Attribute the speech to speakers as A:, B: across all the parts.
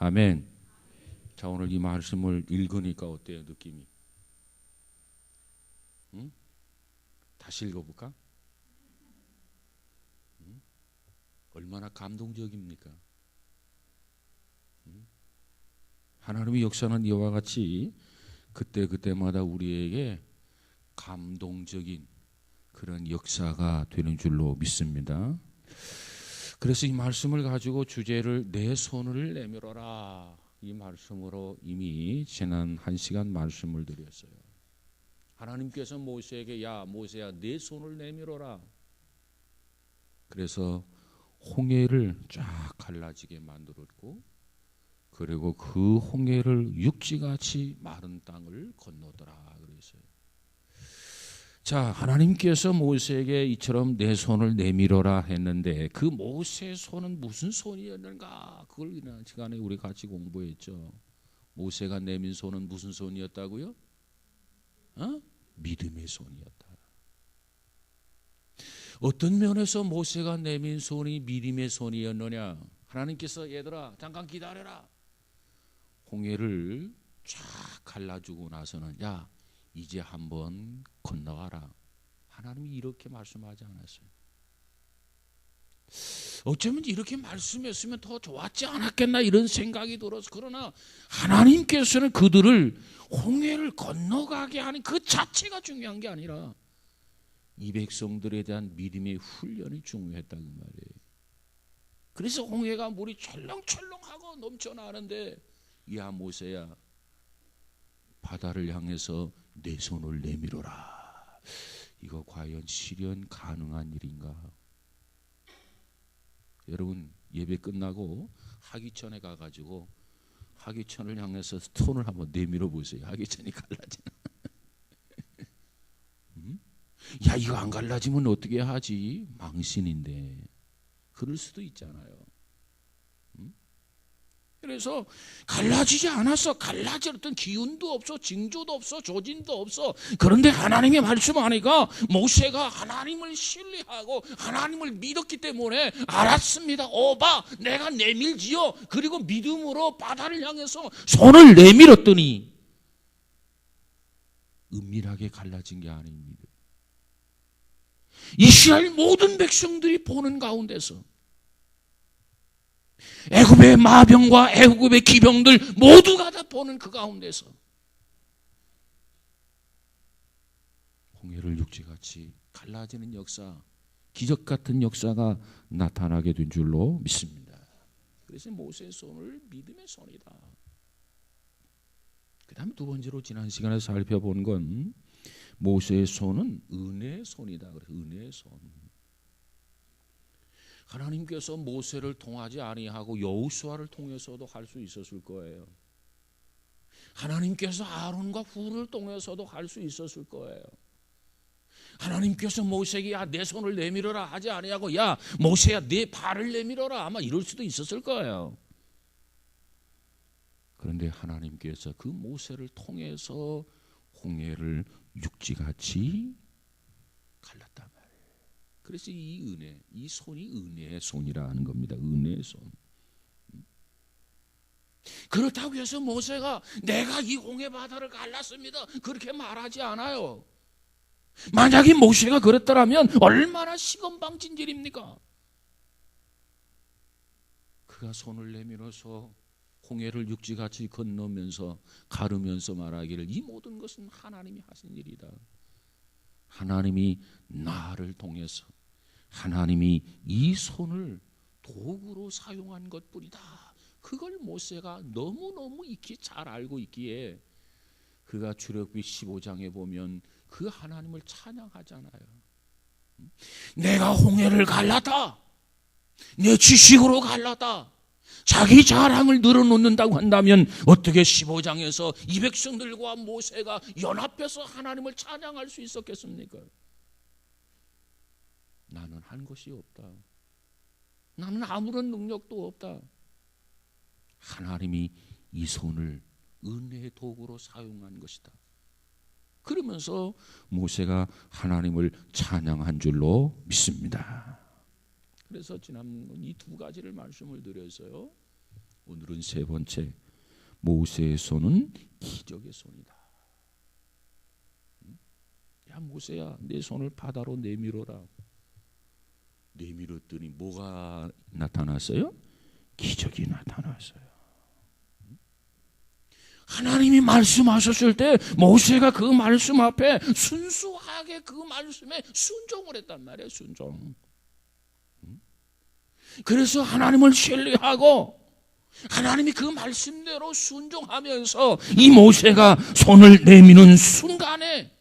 A: 아멘. 자, 오늘 이 말씀을 읽으니까 어때요, 느낌이? 응? 다시 읽어볼까? 응? 얼마나 감동적입니까? 응? 하나님의 역사는 이와 같이 그때마다 우리에게 감동적인 그런 역사가 되는 줄로 믿습니다. 그래서 이 말씀을 가지고 주제를 내 손을 내밀어라, 이 말씀으로 이미 지난 1시간 말씀을 드렸어요. 하나님께서 모세에게 야 모세야 내 손을 내밀어라. 그래서 홍해를 쫙 갈라지게 만들었고, 그리고 그 홍해를 육지같이 마른 땅을 건너더라 그랬어요. 자, 하나님께서 모세에게 이처럼 내 손을 내밀어라 했는데 그 모세의 손은 무슨 손이었는가? 그걸 지난 시간에 우리 같이 공부했죠. 모세가 내민 손은 무슨 손이었다고요? 믿음의 손이었다. 어떤 면에서 모세가 내민 손이 믿음의 손이었느냐? 하나님께서 얘들아 잠깐 기다려라. 홍해를 쫙 갈라주고 나서는 야 이제 한번 건너가라. 하나님이 이렇게 말씀하지 않았어요. 어쩌면 이렇게 말씀했으면 더 좋았지 않았겠나 이런 생각이 들어서, 그러나 하나님께서는 그들을 홍해를 건너가게 하는 그 자체가 중요한 게 아니라 이 백성들에 대한 믿음의 훈련이 중요했다는 말이에요. 그래서 홍해가 물이 철렁철렁하고 넘쳐나는데 야 모세야 바다를 향해서 내 손을 내밀어라. 이거 과연 실현 가능한 일인가? 여러분 예배 끝나고 하기천에 가가지고 하기천을 향해서 손을 한번 내밀어 보세요. 하기천이 갈라지나? 야 이거 안 갈라지면 어떻게 하지? 망신인데. 그럴 수도 있잖아요. 그래서 갈라지지 않았어. 갈라질 어떤 기운도 없어, 징조도 없어, 조짐도 없어. 그런데 하나님이 말씀하니까 모세가 하나님을 신뢰하고 하나님을 믿었기 때문에 알았습니다. 오바 내가 내밀지요. 그리고 믿음으로 바다를 향해서 손을 내밀었더니 은밀하게 갈라진 게 아닙니다. 이스라엘 모든 백성들이 보는 가운데서 애굽의 마병과 애굽의 기병들 모두가 다 보는 그 가운데서 홍해를 육지같이 갈라지는 역사, 기적 같은 역사가 나타나게 된 줄로 믿습니다. 그래서 모세의 손을 믿음의 손이다. 그 다음에 두 번째로 지난 시간에 살펴본 건 모세의 손은 은혜의 손이다. 그래서 은혜의 손. 하나님께서 모세를 통하지 아니하고 여호수아를 통해서도 할 수 있었을 거예요. 하나님께서 아론과 훌을 통해서도 할 수 있었을 거예요. 하나님께서 모세에게 야 내 손을 내밀어라 하지 아니하고 야 모세야 내 발을 내밀어라 아마 이럴 수도 있었을 거예요. 그런데 하나님께서 그 모세를 통해서 홍해를 육지같이 갈랐단 말이에요. 그래서 이 은혜, 이 손이 은혜의 손이라 하는 겁니다. 은혜의 손. 그렇다고 해서 모세가 내가 이 홍해 바다를 갈랐습니다 그렇게 말하지 않아요. 만약에 모세가 그랬더라면 얼마나 시건방진일입니까? 그가 손을 내밀어서 홍해를 육지같이 건너면서 가르면서 말하기를 이 모든 것은 하나님이 하신 일이다. 하나님이 나를 통해서 하나님이 이 손을 도구로 사용한 것뿐이다. 그걸 모세가 너무너무 익히 잘 알고 있기에 그가 출애굽기 15장에 보면 그 하나님을 찬양하잖아요. 내가 홍해를 갈랐다. 내 지식으로 갈랐다. 자기 자랑을 늘어놓는다고 한다면 어떻게 15장에서 이 백성들과 모세가 연합해서 하나님을 찬양할 수 있었겠습니까? 나는 한 것이 없다. 나는 아무런 능력도 없다. 하나님이 이 손을 은혜의 도구로 사용한 것이다. 그러면서 모세가 하나님을 찬양한 줄로 믿습니다. 그래서 지난번 이 두 가지를 말씀을 드렸어요. 오늘은 세 번째, 모세의 손은 기적의 손이다. 야 모세야, 내 손을 바다로 내밀어라. 내밀었더니 뭐가 나타났어요? 기적이 나타났어요. 하나님이 말씀하셨을 때 모세가 그 말씀 앞에 순수하게 그 말씀에 순종을 했단 말이에요. 순종. 그래서 하나님을 신뢰하고 하나님이 그 말씀대로 순종하면서 이 모세가 손을 내미는 순간에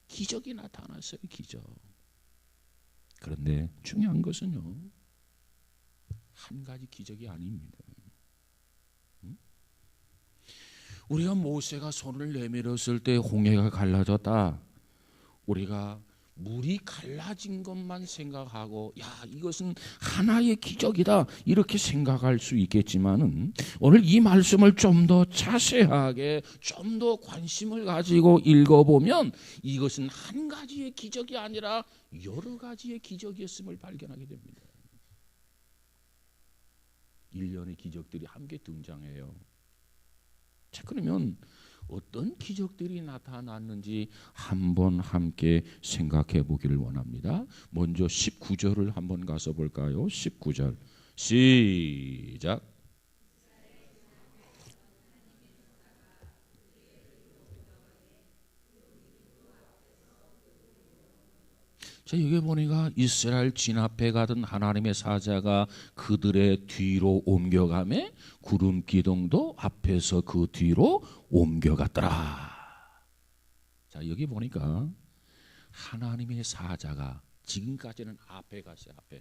A: 기적이 나타났어요. 기적. 그런데 중요한 것은요, 한 가지 기적이 아닙니다. 우리가 모세가 손을 내밀었을 때 홍해가 갈라졌다, 우리가 물이 갈라진 것만 생각하고 야 이것은 하나의 기적이다 이렇게 생각할 수 있겠지만은, 오늘 이 말씀을 좀 더 자세하게 좀 더 관심을 가지고 읽어보면 이것은 한 가지의 기적이 아니라 여러 가지의 기적이었음을 발견하게 됩니다. 일련의 기적들이 함께 등장해요. 자, 그러면 어떤 기적들이 나타났는지 한번 함께 생각해 보기를 원합니다. 먼저 19절을 한번 가서 볼까요? 19절 시작. 자, 여기 보니까 이스라엘 진압해 가던 하나님의 사자가 그들의 뒤로 옮겨가매 구름 기둥도 앞에서 그 뒤로 옮겨갔더라. 자, 여기 보니까 하나님의 사자가 지금까지는 앞에 갔어요. 앞에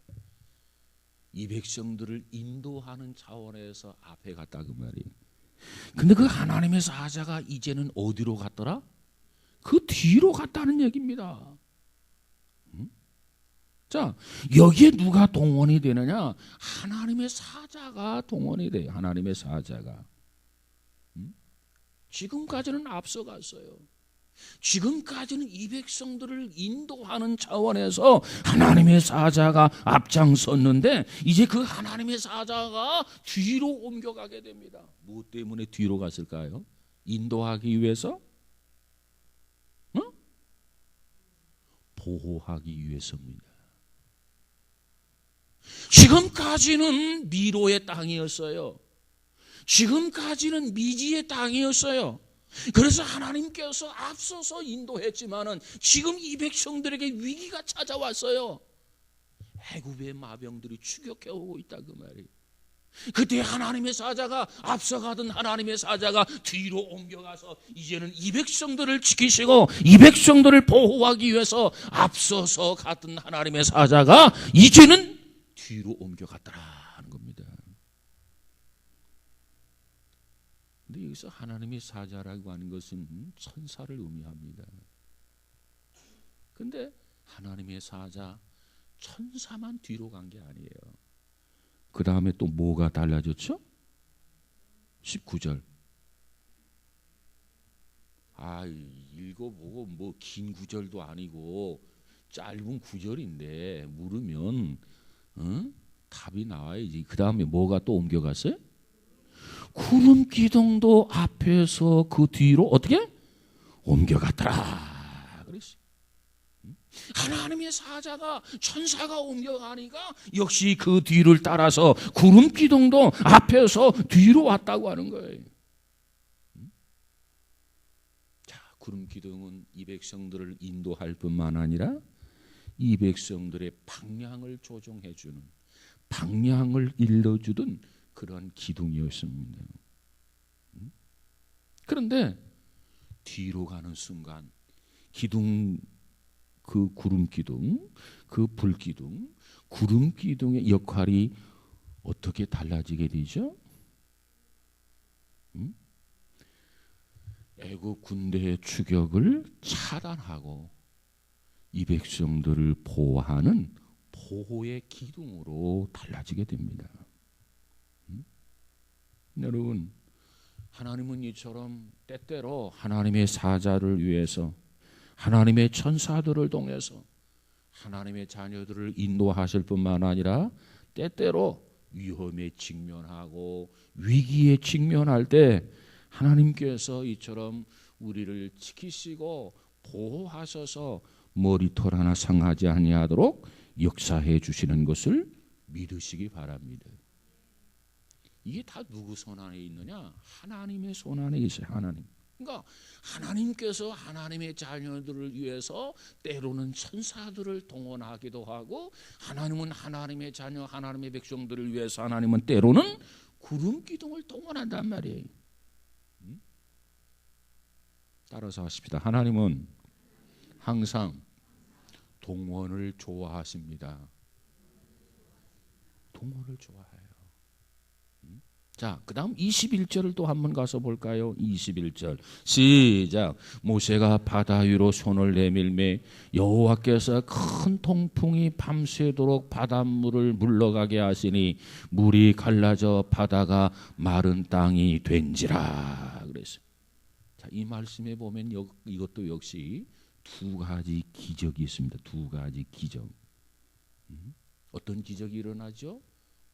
A: 이 백성들을 인도하는 차원에서 앞에 갔다 그 말이에요. 근데 그 하나님의 사자가 이제는 어디로 갔더라? 그 뒤로 갔다는 얘기입니다. 자, 여기에 누가 동원이 되느냐? 하나님의 사자가 동원이 돼요. 하나님의 사자가. 지금까지는 앞서갔어요. 지금까지는 이 백성들을 인도하는 차원에서 하나님의 사자가 앞장섰는데 이제 그 하나님의 사자가 뒤로 옮겨가게 됩니다. 무엇 때문에 뒤로 갔을까요? 인도하기 위해서? 보호하기 위해서입니다. 지금까지는 미로의 땅이었어요. 지금까지는 미지의 땅이었어요. 그래서 하나님께서 앞서서 인도했지만은 지금 이 백성들에게 위기가 찾아왔어요. 애굽의 마병들이 추격해 오고 있다 그 말이에요. 그때 하나님의 사자가 앞서가던 하나님의 사자가 뒤로 옮겨가서 이제는 이 백성들을 지키시고 이 백성들을 보호하기 위해서 앞서서 갔던 하나님의 사자가 이제는 뒤로 옮겨갔더라 하는 겁니다. 근데 여기서 하나님의 사자라고 하는 것은 천사를 의미합니다. 근데 하나님의 사자, 천사만 뒤로 간 게 아니에요. 그 다음에 또 뭐가 달라졌죠? 19절. 읽어보고 뭐 긴 구절도 아니고 짧은 구절인데 물으면 답이 나와야지. 그 다음에 뭐가 또 옮겨갔어요? 구름 기둥도 앞에서 그 뒤로 어떻게? 옮겨갔더라. 그랬어요. 하나님의 사자가 천사가 옮겨가니까 역시 그 뒤를 따라서 구름 기둥도 앞에서 뒤로 왔다고 하는 거예요. 자, 구름 기둥은 이 백성들을 인도할 뿐만 아니라 이 백성들의 방향을 조정해주는, 방향을 일러주던 그런 기둥이었습니다. 그런데 뒤로 가는 순간 기둥, 그 구름 기둥, 그 불 기둥, 구름 기둥의 역할이 어떻게 달라지게 되죠? 애국 군대의 추격을 차단하고 이 백성들을 보호하는 보호의 기둥으로 달라지게 됩니다. 여러분, 하나님은 이처럼 때때로 하나님의 사자를 위해서 하나님의 천사들을 통해서 하나님의 자녀들을 인도하실 뿐만 아니라 때때로 위험에 직면하고 위기에 직면할 때 하나님께서 이처럼 우리를 지키시고 보호하셔서 머리털 하나 상하지 아니하도록 역사해 주시는 것을 믿으시기 바랍니다. 이게 다 누구 손 안에 있느냐? 하나님의 손 안에 있어요. 하나님. 그러니까 하나님께서 하나님의 자녀들을 위해서 때로는 천사들을 동원하기도 하고, 하나님은 하나님의 자녀, 하나님의 백성들을 위해서 하나님은 때로는 구름 기둥을 동원한단 말이에요. 따라서 하십시다. 하나님은 항상 동원을 좋아하십니다. 동원을 좋아해요. 자, 그 다음 21절을 또 한번 가서 볼까요? 21절 시작. 모세가 바다 위로 손을 내밀매 여호와께서 큰 통풍이 밤새도록 바닷물을 물러가게 하시니 물이 갈라져 바다가 마른 땅이 된지라 그랬어요. 자, 이 말씀에 보면 이것도 역시 두 가지 기적이 있습니다. 두 가지 기적. 어떤 기적이 일어나죠?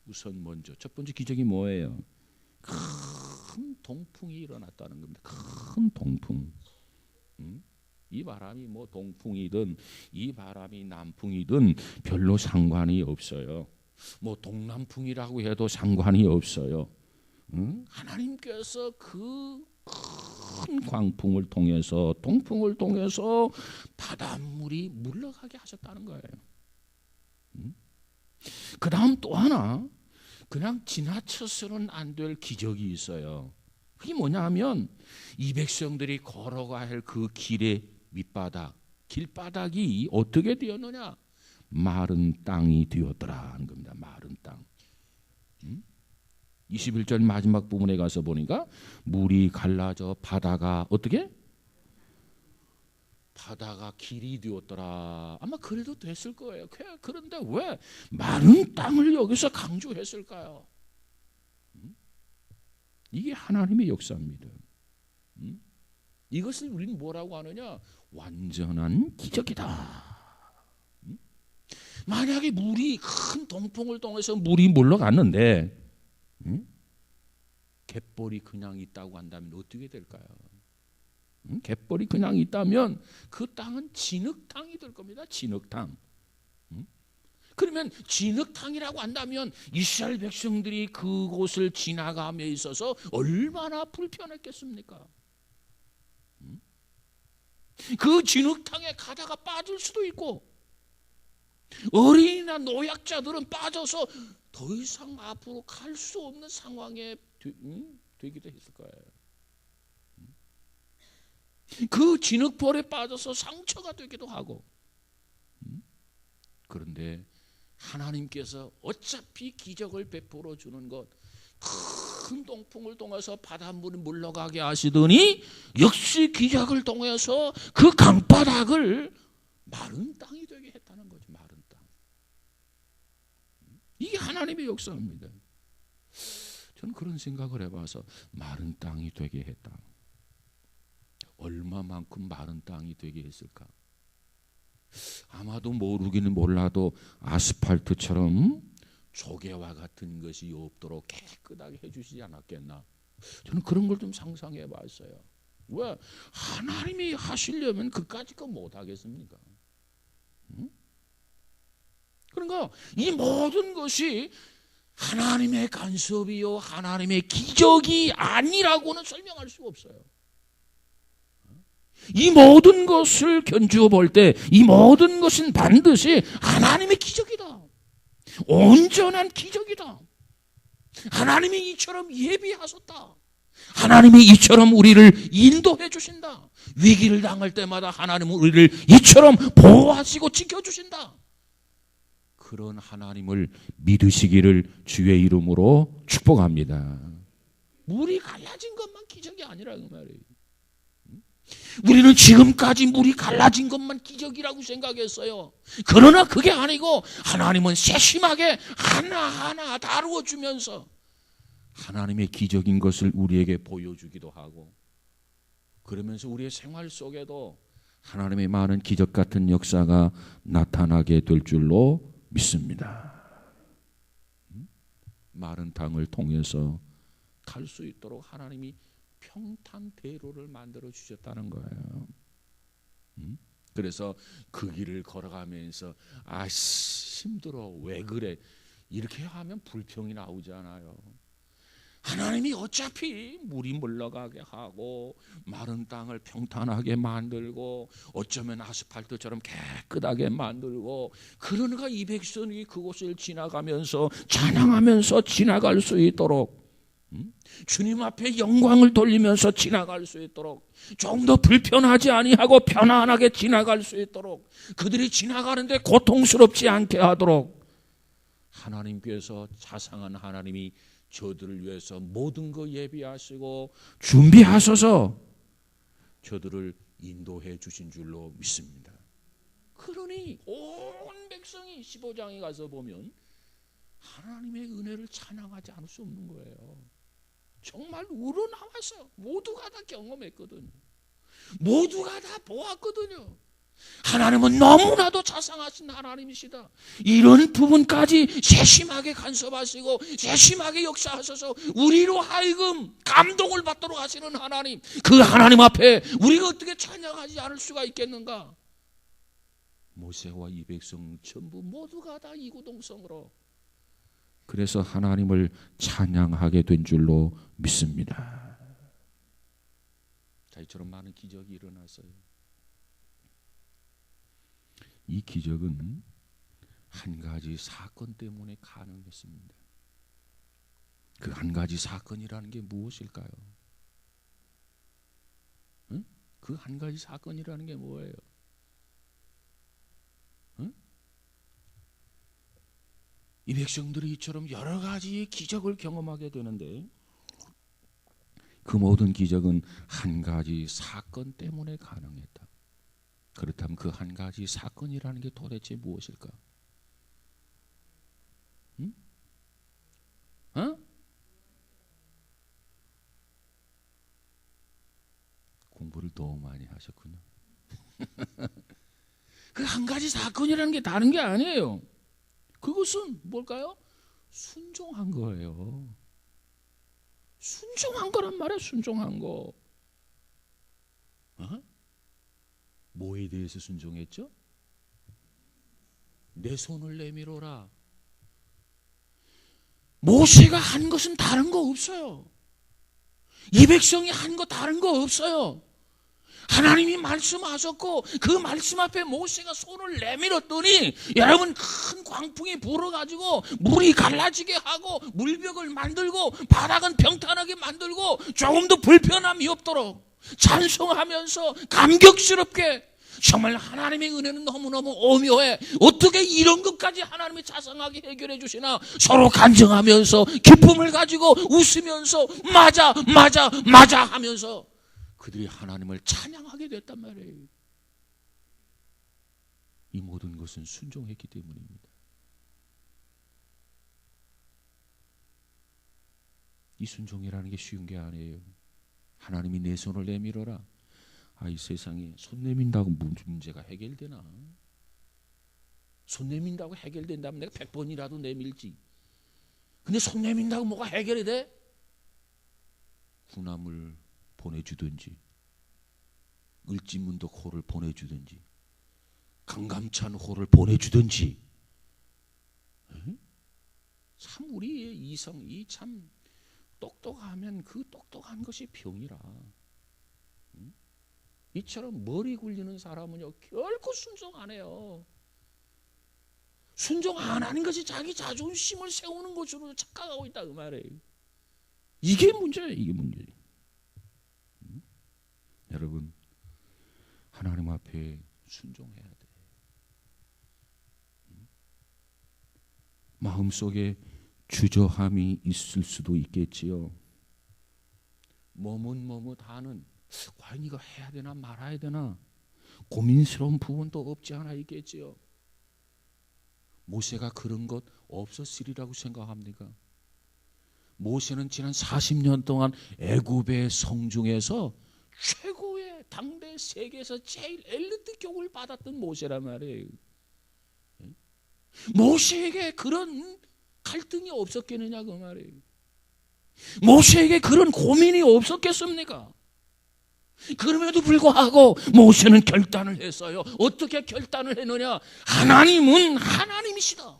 A: 우선 먼저 첫 번째 기적이 뭐예요? 큰 동풍이 일어났다는 겁니다. 큰 동풍. 이 바람이 뭐 동풍이든 이 바람이 남풍이든 별로 상관이 없어요. 뭐 동남풍이라고 해도 상관이 없어요. 하나님께서 그 큰 광풍을 통해서 동풍을 통해서 바닷물이 물러가게 하셨다는 거예요. 그 다음 또 하나 그냥 지나쳐서는 안 될 기적이 있어요. 그게 뭐냐 하면 이 백성들이 걸어가야 할 그 길의 밑바닥, 길바닥이 어떻게 되었느냐? 마른 땅이 되었더라 하는 겁니다. 마른 땅. 21절 마지막 부분에 가서 보니까 물이 갈라져 바다가 어떻게? 바다가 길이 되었더라. 아마 그래도 됐을 거예요. 그런데 왜 마른 땅을 여기서 강조했을까요? 이게 하나님의 역사입니다. 이것을 우리는 뭐라고 하느냐? 완전한 기적이다. 만약에 물이 큰 동풍을 통해서 물이 물러갔는데 갯벌이 그냥 있다고 한다면 어떻게 될까요? 갯벌이 그냥 있다면 그 땅은 진흙 땅이 될 겁니다. 진흙 땅. 그러면 진흙 땅이라고 한다면 이스라엘 백성들이 그곳을 지나감에 있어서 얼마나 불편했겠습니까? 그 진흙 땅에 가다가 빠질 수도 있고, 어린이나 노약자들은 빠져서 더 이상 앞으로 갈 수 없는 상황에 되기도 했을 거예요. 그 진흙벌에 빠져서 상처가 되기도 하고. 그런데 하나님께서 어차피 기적을 베풀어 주는 것, 큰 동풍을 통해서 바닷물이 물러가게 하시더니 역시 기적을 통해서 그 강바닥을 마른 땅이 되게 했다는 거죠. 마른 땅. 이게 하나님의 역사입니다. 저는 그런 생각을 해봐서 마른 땅이 되게 했다. 얼마만큼 마른 땅이 되게 했을까? 아마도 모르기는 몰라도 아스팔트처럼 조개와 같은 것이 없도록 깨끗하게 해주시지 않았겠나? 저는 그런 걸 좀 상상해 봤어요. 왜? 하나님이 하시려면 그까짓 거 못 하겠습니까? 그러니까 이 모든 것이 하나님의 간섭이요 하나님의 기적이 아니라고는 설명할 수가 없어요. 이 모든 것을 견주어 볼 때 이 모든 것은 반드시 하나님의 기적이다. 온전한 기적이다. 하나님이 이처럼 예비하셨다. 하나님이 이처럼 우리를 인도해 주신다. 위기를 당할 때마다 하나님은 우리를 이처럼 보호하시고 지켜주신다. 그런 하나님을 믿으시기를 주의 이름으로 축복합니다. 물이 갈라진 것만 기적이 아니라는 말이에요. 우리는 지금까지 물이 갈라진 것만 기적이라고 생각했어요. 그러나 그게 아니고 하나님은 세심하게 하나하나 다루어 주면서 하나님의 기적인 것을 우리에게 보여주기도 하고, 그러면서 우리의 생활 속에도 하나님의 많은 기적 같은 역사가 나타나게 될 줄로 믿습니다. 마른 땅을 통해서 갈 수 있도록 하나님이 평탄대로를 만들어 주셨다는 거예요. 그래서 그 길을 걸어가면서 힘들어, 왜 그래, 이렇게 하면 불평이 나오잖아요. 하나님이 어차피 물이 물러가게 하고 마른 땅을 평탄하게 만들고 어쩌면 아스팔트처럼 깨끗하게 만들고, 그러니까 이 백성이 그곳을 지나가면서 찬양하면서 지나갈 수 있도록, 주님 앞에 영광을 돌리면서 지나갈 수 있도록, 좀 더 불편하지 아니하고 편안하게 지나갈 수 있도록, 그들이 지나가는데 고통스럽지 않게 하도록 하나님께서, 자상한 하나님이 저들을 위해서 모든 거 예비하시고 준비하셔서 저들을 인도해 주신 줄로 믿습니다. 그러니 온 백성이 15장에 가서 보면 하나님의 은혜를 찬양하지 않을 수 없는 거예요. 정말 우러나와서 모두가 다 경험했거든요. 모두가 다 보았거든요. 하나님은 너무나도 자상하신 하나님이시다. 이런 부분까지 세심하게 간섭하시고 세심하게 역사하셔서 우리로 하여금 감동을 받도록 하시는 하나님, 그 하나님 앞에 우리가 어떻게 찬양하지 않을 수가 있겠는가? 모세와 이 백성 전부 모두가 다 이구동성으로, 그래서 하나님을 찬양하게 된 줄로 믿습니다. 자, 이처럼 많은 기적이 일어났어요. 이 기적은 한 가지 사건 때문에 가능했습니다. 그 한 가지 사건이라는 게 무엇일까요? 응? 그 한 가지 사건이라는 게 뭐예요? 응? 이 백성들이 이처럼 여러 가지 기적을 경험하게 되는데, 그 모든 기적은 한 가지 사건 때문에 가능했다. 그렇다면 그 한 가지 사건이라는 게 도대체 무엇일까? 응? 공부를 너무 많이 하셨군요. 그 한 가지 사건이라는 게 다른 게 아니에요. 그것은 뭘까요? 순종한 거예요. 순종한 거란 말이에요. 순종한 거. 뭐에 대해서 순종했죠? 내 손을 내밀어라. 모세가 한 것은 다른 거 없어요. 이 백성이 한 거 다른 거 없어요. 하나님이 말씀하셨고 그 말씀 앞에 모세가 손을 내밀었더니, 여러분, 큰 광풍이 불어가지고 물이 갈라지게 하고 물벽을 만들고 바닥은 평탄하게 만들고 조금도 불편함이 없도록 찬송하면서 감격스럽게, 정말 하나님의 은혜는 너무너무 오묘해. 어떻게 이런 것까지 하나님이 자상하게 해결해 주시나. 서로 간증하면서 기쁨을 가지고 웃으면서 맞아 하면서 그들이 하나님을 찬양하게 됐단 말이에요. 이 모든 것은 순종했기 때문입니다. 이 순종이라는 게 쉬운 게 아니에요. 하나님이 내 손을 내밀어라. 이 세상에 손 내민다고 문제가 해결되나? 손 내민다고 해결된다면 내가 100번이라도 내밀지. 근데 손 내민다고 뭐가 해결이 돼? 군함을 보내주든지, 을지문덕호를 보내주든지, 강감찬 호를 보내주든지. 참 우리의 이성이 참 똑똑하면 그 똑똑한 것이 병이라. 이처럼 머리 굴리는 사람은요 결코 순종 안 해요. 순종 안 하는 것이 자기 자존심을 세우는 것으로 착각하고 있다, 그 말이에요. 이게 문제예요. 이게 문제예요. 여러분, 하나님 앞에 순종해야 돼. 마음속에 주저함이 있을 수도 있겠지요. 머뭇머뭇하는, 과연 이거 해야 되나 말아야 되나 고민스러운 부분도 없지 않아 있겠지요. 모세가 그런 것 없었으리라고 생각합니까? 모세는 지난 40년 동안 애굽의 성 중에서 최고의, 당대 세계에서 제일 엘리트 교육을 받았던 모세란 말이에요. 모세에게 그런 갈등이 없었겠느냐 그 말이에요. 모세에게 그런 고민이 없었겠습니까? 그럼에도 불구하고 모세는 결단을 했어요. 어떻게 결단을 했느냐? 하나님은 하나님이시다.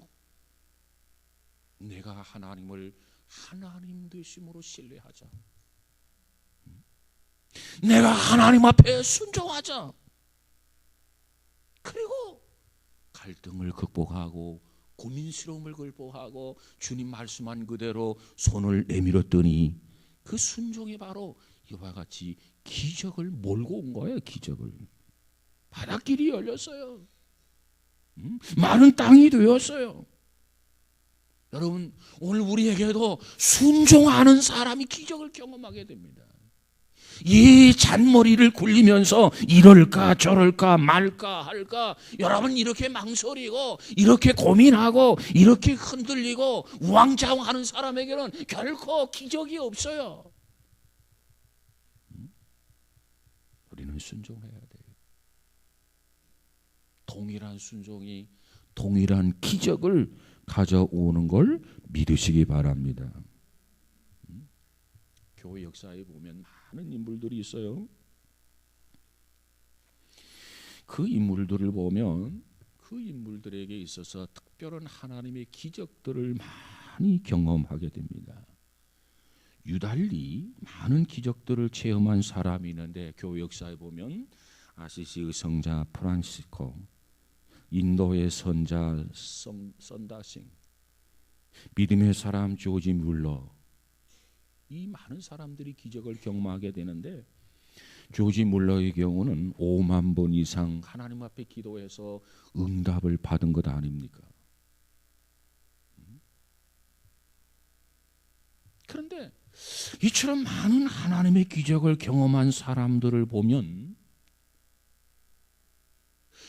A: 내가 하나님을 하나님 되심으로 신뢰하자. 내가 하나님 앞에 순종하자. 그리고 갈등을 극복하고 고민스러움을 극복하고 주님 말씀한 그대로 손을 내밀었더니 그 순종이 바로 이와 같이 기적을 몰고 온 거예요. 기적을. 바닷길이 열렸어요. 마른 땅이 되었어요. 여러분, 오늘 우리에게도 순종하는 사람이 기적을 경험하게 됩니다. 이 잔머리를 굴리면서 이럴까 저럴까 말까 할까 여러분 이렇게 망설이고 이렇게 고민하고 이렇게 흔들리고 우왕좌왕하는 사람에게는 결코 기적이 없어요. 우리는 순종해야 돼요. 동일한 순종이 동일한 기적을 가져오는 걸 믿으시기 바랍니다. 교회 역사에 보면 많은 인물들이 있어요. 그 인물들을 보면 그 인물들에게 있어서 특별한 하나님의 기적들을 많이 경험하게 됩니다. 유달리 많은 기적들을 체험한 사람이 있는데 교회 역사에 보면 아시시의 성자 프란시스코, 인도의 선자 선다싱, 믿음의 사람 조지 뮬러, 이 많은 사람들이 기적을 경험하게 되는데 조지 뮬러의 경우는 5만 번 이상 하나님 앞에 기도해서 응답을 받은 것 아닙니까? 그런데 이처럼 많은 하나님의 기적을 경험한 사람들을 보면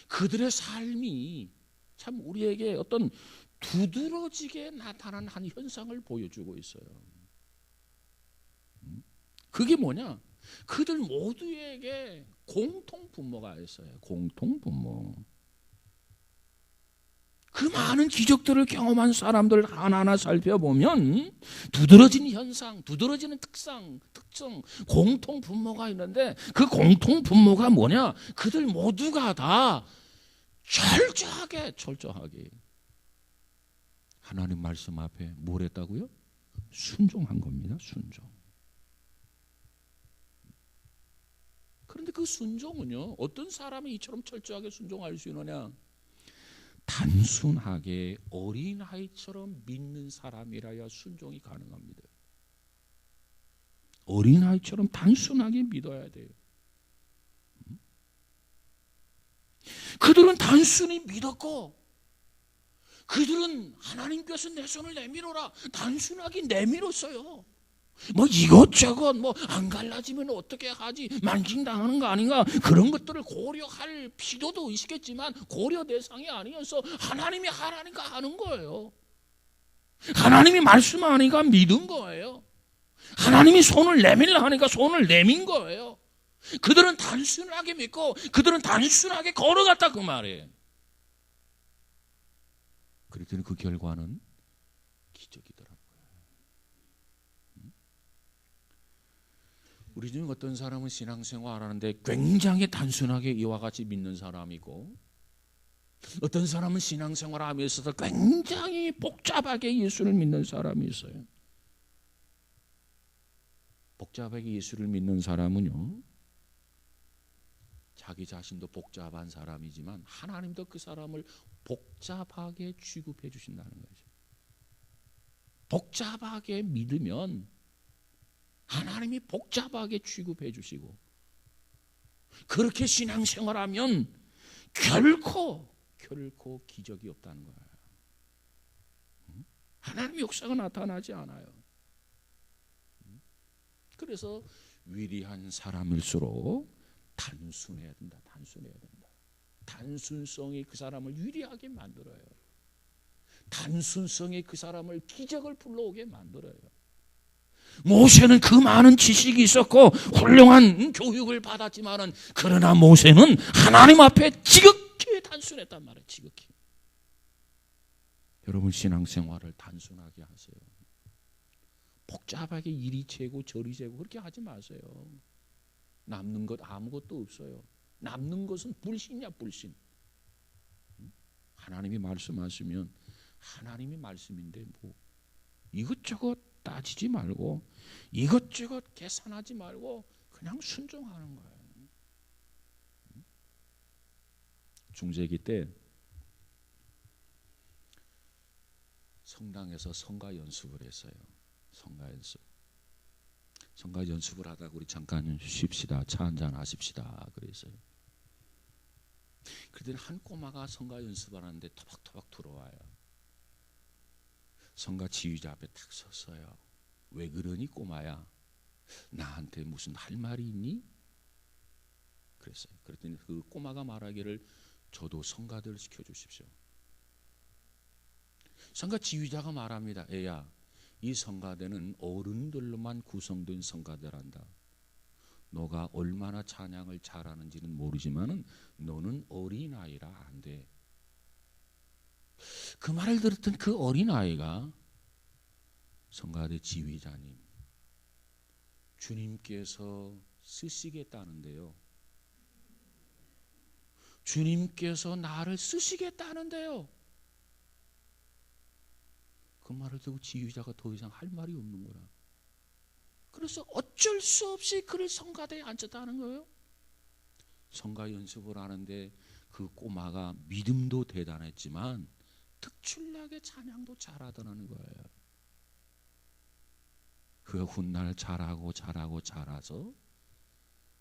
A: 그들의 삶이 참 우리에게 어떤 두드러지게 나타난 한 현상을 보여주고 있어요. 그게 뭐냐? 그들 모두에게 공통분모가 있어요. 공통분모. 그 많은 기적들을 경험한 사람들 하나하나 살펴보면 두드러진 현상, 두드러지는 특성, 공통분모가 있는데 그 공통분모가 뭐냐? 그들 모두가 다 철저하게 하나님 말씀 앞에 뭘 했다고요? 순종한 겁니다. 순종. 그런데 그 순종은요, 어떤 사람이 이처럼 철저하게 순종할 수 있느냐? 단순하게 어린아이처럼 믿는 사람이라야 순종이 가능합니다. 어린아이처럼 단순하게 믿어야 돼요. 그들은 단순히 믿었고 그들은 하나님께서 내 손을 내밀어라 단순하게 내밀었어요. 뭐 이것저것 뭐 안 갈라지면 어떻게 하지, 만징당하는 거 아닌가, 그런 것들을 고려할 필요도 있겠지만 고려 대상이 아니어서 하나님이 하라니까 하는 거예요. 하나님이 말씀하니까 믿은 거예요. 하나님이 손을 내밀라 하니까 손을 내민 거예요. 그들은 단순하게 믿고 그들은 단순하게 걸어갔다 그 말이에요. 그랬더니 그 결과는 기적이더라고요. 우리 중에 어떤 사람은 신앙생활 하는데 굉장히 단순하게 이와 같이 믿는 사람이고, 어떤 사람은 신앙생활 하면서 굉장히 복잡하게 예수를 믿는 사람이 있어요. 복잡하게 예수를 믿는 사람은요, 자기 자신도 복잡한 사람이지만 하나님도 그 사람을 복잡하게 취급해 주신다는 거죠. 복잡하게 믿으면 하나님이 복잡하게 취급해 주시고, 그렇게 신앙생활하면 결코 기적이 없다는 거예요. 하나님의 역사가 나타나지 않아요. 그래서 위대한 사람일수록 단순해야 된다. 단순성이 그 사람을 위대하게 만들어요. 단순성이 그 사람을 기적을 불러오게 만들어요. 모세는 그 많은 지식이 있었고 훌륭한 교육을 받았지만은, 그러나 모세는 하나님 앞에 지극히 단순했단 말이에요. 지극히. 여러분 신앙생활을 단순하게 하세요. 복잡하게 이리 재고 저리 재고 그렇게 하지 마세요. 남는 것 아무것도 없어요. 남는 것은 불신이야, 불신. 하나님이 말씀하시면 하나님이 말씀인데 뭐 이것저것 따지지 말고 이것저것 계산하지 말고 그냥 순종하는 거예요. 중세기 때 성당에서 성가 연습을 했어요. 성가 연습. 성가 연습을 하다가 우리 잠깐 쉽시다. 차 한잔 하십시다. 그랬어요. 그랬더니 한 꼬마가 성가 연습을 하는데 토박토박 들어와요. 성가 지휘자 앞에 탁 섰어요. 왜 그러니 꼬마야? 나한테 무슨 할 말이 있니? 그랬어요. 그랬더니 그 꼬마가 말하기를 저도 성가대를 시켜주십시오. 성가 지휘자가 말합니다. 애야, 이 성가대는 어른들로만 구성된 성가대란다. 너가 얼마나 찬양을 잘하는지는 모르지만은 너는 어린아이라 안 돼. 그 말을 들었던 그 어린아이가 성가대 지휘자님, 주님께서 쓰시겠다는데요. 주님께서 나를 쓰시겠다는데요. 그 말을 듣고 지휘자가 더 이상 할 말이 없는 거라. 그래서 어쩔 수 없이 그를 성가대에 앉혔다는 거예요. 성가 연습을 하는데 그 꼬마가 믿음도 대단했지만 특출나게 찬양도 잘하더라는 거예요. 그가 훗날 잘해서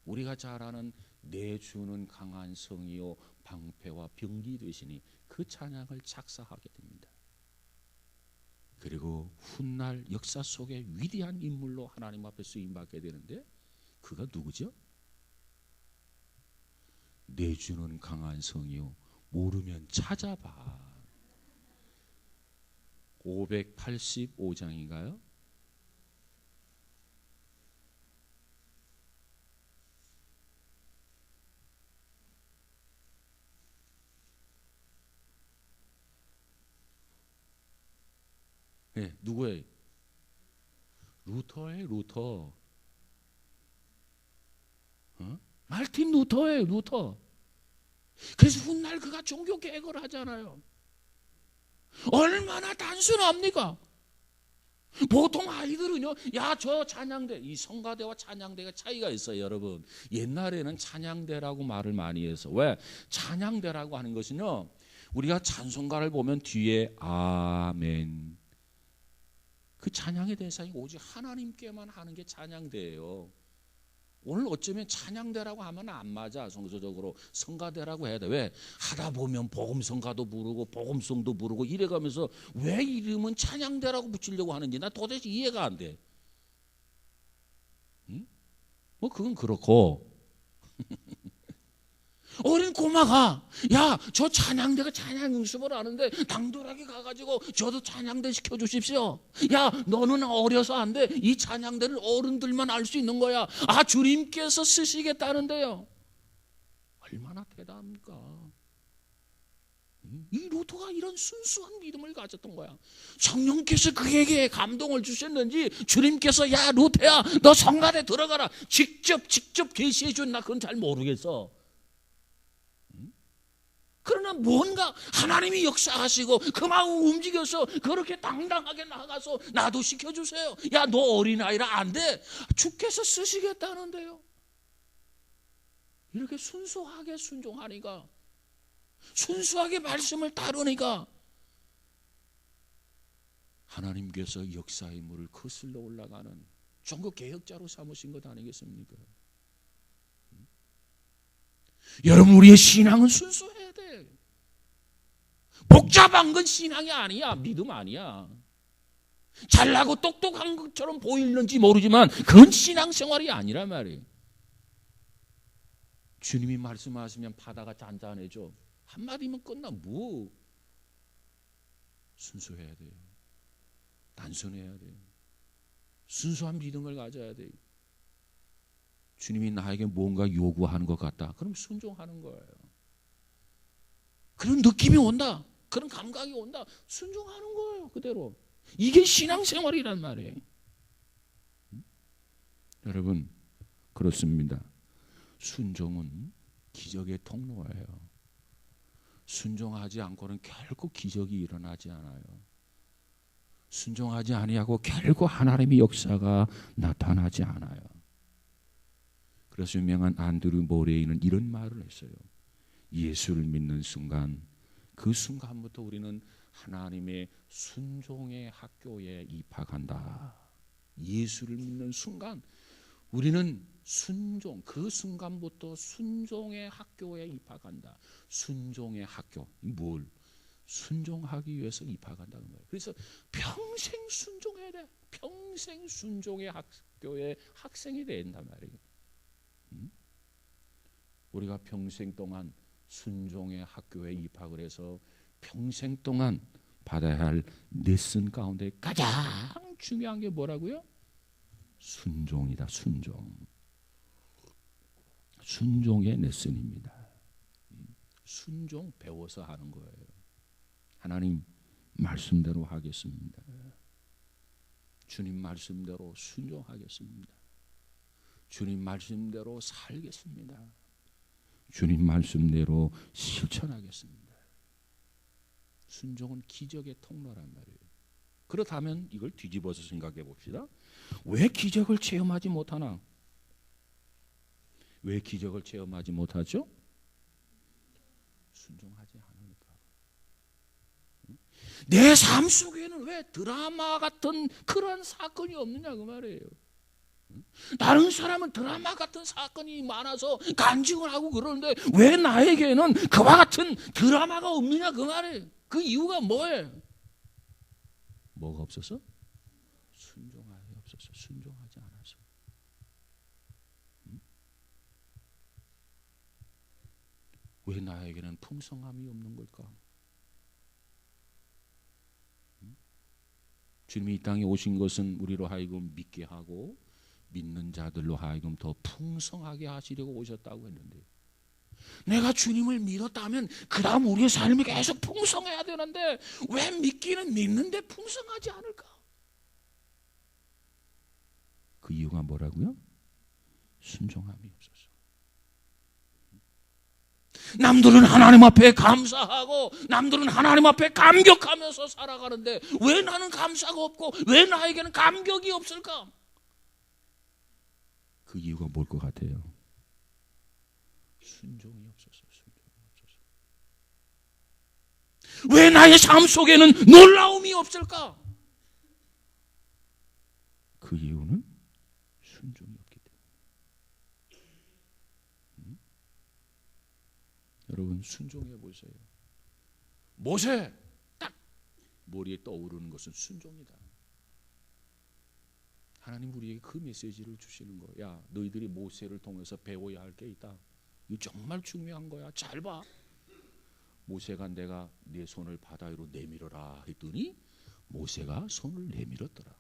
A: 우리가 잘 아는 내 주는 강한 성이요 방패와 병기 되시니 그 찬양을 작사하게 됩니다. 그리고 훗날 역사 속에 위대한 인물로 하나님 앞에 쓰임받게 되는데 그가 누구죠? 내 주는 강한 성이요 모르면 찾아봐. 585장인가요? 네, 누구예요? 루터예요, 루터. 말틴 루터예요, 루터. 그래서 훗날 그가 종교 개혁을 하잖아요. 얼마나 단순합니까? 보통 아이들은요, 야, 저 찬양대, 이 성가대와 찬양대가 차이가 있어요, 여러분. 옛날에는 찬양대라고 말을 많이 해서, 왜? 찬양대라고 하는 것은요, 우리가 찬송가를 보면 뒤에 아멘. 그 찬양의 대상이 오직 하나님께만 하는 게 찬양대예요. 오늘 어쩌면 찬양대라고 하면 안 맞아. 성서적으로 성가대라고 해야 돼. 왜? 하다 보면 복음성가도 부르고 복음송도 부르고 이래가면서 왜 이름은 찬양대라고 붙이려고 하는지 나 도대체 이해가 안 돼. 응? 뭐 그건 그렇고 어린 꼬마가 야, 저 찬양대가 찬양 연습을 하는데 당돌하게 가가지고 저도 찬양대 시켜주십시오. 야, 너는 어려서 안 돼. 이 찬양대는 어른들만 알 수 있는 거야. 아, 주님께서 쓰시겠다는데요. 얼마나 대단합니까? 이 루터가 이런 순수한 믿음을 가졌던 거야. 성령께서 그에게 감동을 주셨는지 주님께서 야, 루터야, 너 성가대 들어가라. 직접 계시해 준 나 그건 잘 모르겠어. 그러나 뭔가 하나님이 역사하시고 그 마음 움직여서 그렇게 당당하게 나가서 나도 시켜주세요. 야, 너 어린아이라 안 돼. 주께서 쓰시겠다는데요. 이렇게 순수하게 순종하니까, 순수하게 말씀을 따르니까 하나님께서 역사의 물을 거슬러 올라가는 종교 개혁자로 삼으신 것 아니겠습니까? 여러분, 우리의 신앙은 순수해야 돼. 복잡한 건 신앙이 아니야. 믿음 아니야. 잘나고 똑똑한 것처럼 보이는지 모르지만 그건 신앙생활이 아니란 말이에요. 주님이 말씀하시면 바다가 잔잔해져. 한마디면 끝나. 뭐 순수해야 돼요. 단순해야 돼요. 순수한 믿음을 가져야 돼요. 주님이 나에게 뭔가 요구하는 것 같다. 그럼 순종하는 거예요. 그런 느낌이 온다. 그런 감각이 온다. 순종하는 거예요. 그대로. 이게 신앙생활이란 말이에요. 여러분, 그렇습니다. 순종은 기적의 통로예요. 순종하지 않고는 결코 기적이 일어나지 않아요. 순종하지 아니하고 결코 하나님의 역사가 나타나지 않아요. 그래서 유명한 안드류 모레이는 이런 말을 했어요. 예수를 믿는 순간, 그 순간부터 우리는 하나님의 순종의 학교에 입학한다. 예수를 믿는 순간 우리는 순종, 그 순간부터 순종의 학교에 입학한다. 순종의 학교, 뭘? 순종하기 위해서 입학한다는 거예요. 그래서 평생 순종해야 돼. 평생 순종의 학교에 학생이 된단 말이에요. 우리가 평생 동안 순종의 학교에 입학을 해서 평생 동안 받아야 할 레슨 가운데 가장 중요한 게 뭐라고요? 순종이다. 순종. 순종의 레슨입니다. 순종 배워서 하는 거예요. 하나님 말씀대로 하겠습니다. 주님 말씀대로 순종하겠습니다. 주님 말씀대로 살겠습니다. 주님 말씀대로 실천하겠습니다. 순종은 기적의 통로란 말이에요. 그렇다면 이걸 뒤집어서 생각해 봅시다. 왜 기적을 체험하지 못하나? 왜 기적을 체험하지 못하죠? 순종하지 않으니까. 내 삶 속에는 왜 드라마 같은 그런 사건이 없느냐 그 말이에요. 다른 사람은 드라마 같은 사건이 많아서 간증을 하고 그러는데 왜 나에게는 그와 같은 드라마가 없느냐 그 말이에요. 그 이유가 뭐예요? 뭐가 없어서? 순종하기 없어서. 순종하지 않아서. 왜 나에게는 풍성함이 없는 걸까? 주님이 이 땅에 오신 것은 우리로 하여금 믿게 하고 믿는 자들로 하여금 더 풍성하게 하시려고 오셨다고 했는데, 내가 주님을 믿었다면 그 다음 우리의 삶이 계속 풍성해야 되는데 왜 믿기는 믿는데 풍성하지 않을까? 그 이유가 뭐라고요? 순종함이 없어서. 남들은 하나님 앞에 감사하고 남들은 하나님 앞에 감격하면서 살아가는데 왜 나는 감사가 없고 왜 나에게는 감격이 없을까? 그 이유가 뭘 것 같아요? 순종이 없어서. 순종이 없어서. 왜 나의 삶 속에는 놀라움이 없을까? 그 이유는 순종이 없기 때문에. 여러분 순종해 보세요. 모세 딱 머리에 떠오르는 것은 순종이다. 하나님 우리에게 그 메시지를 주시는 거야. 너희들이 모세를 통해서 배워야 할 게 있다. 이거 정말 중요한 거야. 잘 봐. 모세가 내가 내 손을 바다 위로 내밀어라 했더니 모세가 손을 내밀었더라.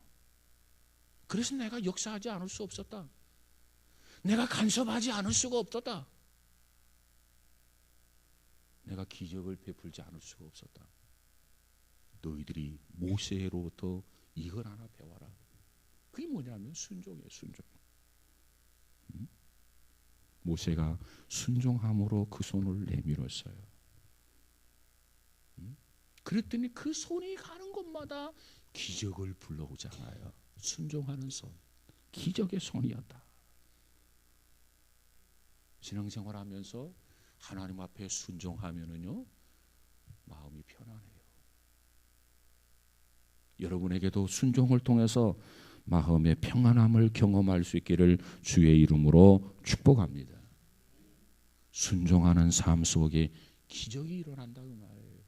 A: 그래서 내가 역사하지 않을 수 없었다. 내가 간섭하지 않을 수가 없었다. 내가 기적을 베풀지 않을 수가 없었다. 너희들이 모세로부터 이걸 하나 배워라. 그게 뭐냐면 순종이에요. 순종. 모세가 순종함으로 그 손을 내밀었어요. 그랬더니 그 손이 가는 곳마다 기적을 불러오잖아요. 순종하는 손, 기적의 손이었다. 신앙생활하면서 하나님 앞에 순종하면은요 마음이 편안해요. 여러분에게도 순종을 통해서 마음의 평안함을 경험할 수 있기를 주의 이름으로 축복합니다. 순종하는 삶 속에 기적이 일어난다고 말해요.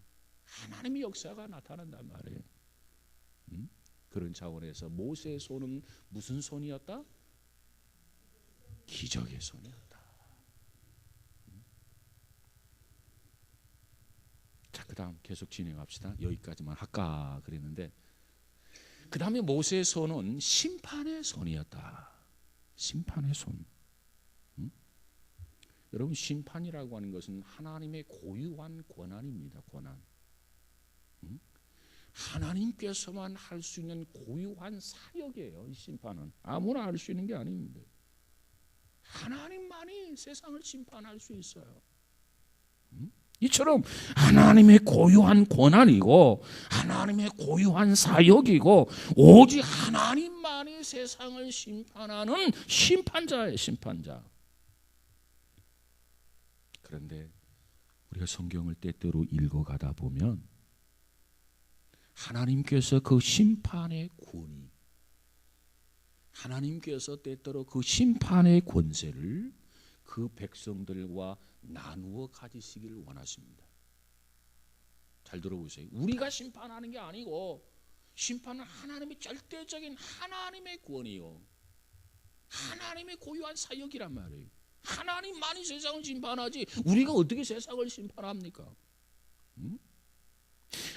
A: 하나님의 역사가 나타난단 말이에요. 그런 차원에서 모세의 손은 무슨 손이었다? 기적의 손이었다. 자, 그 다음 계속 진행합시다. 여기까지만 할까 그랬는데, 그 다음에 모세의 손은 심판의 손이었다. 심판의 손. 여러분 심판이라고 하는 것은 하나님의 고유한 권한입니다. 권한. 하나님께서만 할 수 있는 고유한 사역이에요. 이 심판은 아무나 할 수 있는 게 아닙니다. 하나님만이 세상을 심판할 수 있어요. 이처럼 하나님의 고유한 권한이고 하나님의 고유한 사역이고 오직 하나님만이 세상을 심판하는 심판자예요. 심판자. 그런데 우리가 성경을 때때로 읽어가다 보면 하나님께서 그 심판의 권위, 하나님께서 때때로 그 심판의 권세를 그 백성들과 나누어 가지시기를 원하십니다. 잘 들어보세요. 우리가 심판하는 게 아니고 심판은 하나님의 절대적인 하나님의 권위요, 하나님의 고유한 사역이란 말이에요. 하나님만이 세상을 심판하지 우리가 어떻게 세상을 심판합니까?